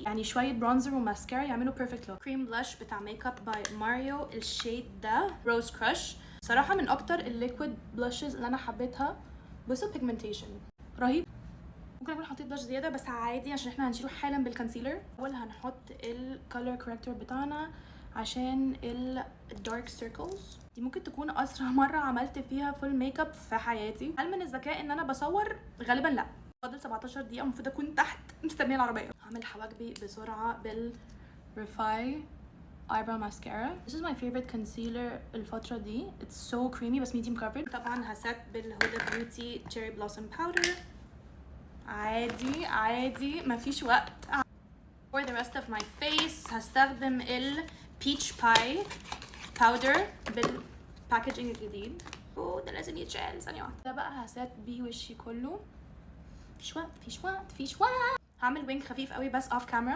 يعني شويه برونزر وماسكارا يعملوا بيرفكت لوك. كريم بلاش بتاع ميك اب باي ماريو، الشيد ده روز كراش. صراحه من اكتر الليكويد بلاشز اللي انا حبيتها. بصوا البيجمنتيشن رهيب. ممكن اكون حطيت بلاش زياده بس عادي عشان احنا هنشيله حالا بالكونسيلر. اول هنحط الكولر كوركتور بتاعنا عشان الدارك سيركلز. دي ممكن تكون اسرع مره عملت فيها فول ميك اب في حياتي. هل من الذكاء ان انا بصور؟ غالبا لا. فاضل 17 دقيقه المفروض اكون تحت مستنيه العربيه. هعمل حواجبي بسرعه بالريفاي eyebrow mascara. This is my favorite concealer الفترة دي. It's so creamy بس medium coverage. طبعا هسات بالهدى بيوتي cherry blossom powder. عادي مفيش وقت. For the rest of my face هستخدم peach pie powder بالباكجينج الجديد. ده لازم يتشال ثانية واحدة. ده بقى هسات بيه وشي كله. فيش وقت. هعمل وينج خفيف قوي بس off camera.